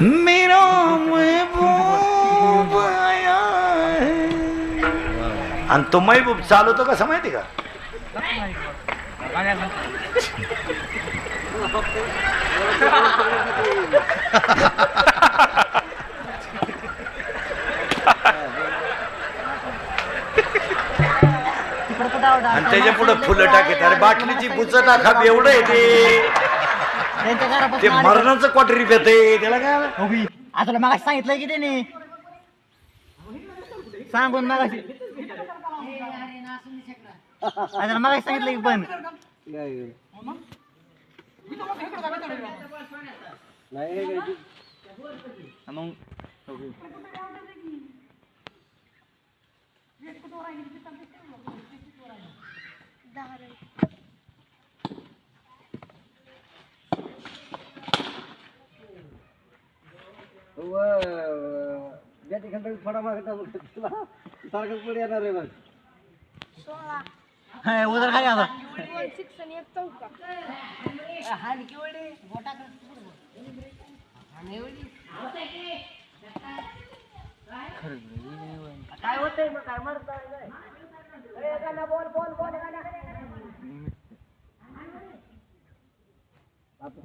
मेरा महबूब आया है. आणि तो महबूब चालवतो कसा माहिती का? आणि त्याच्या पुढे फुलं टाकेत. अरे बाटलीची पुच टाका एवढं येते ते मरणाचं क्वाटरी येते त्याला काय. आता मग सांगितलं की त्याने सांगून मग मग सांगितलं की पण मग थोडा मागता सारखं पुढे येणार आहे बघ. उदर खाली आता काय होतंय मग काय मरताय बोल बोल बोल आता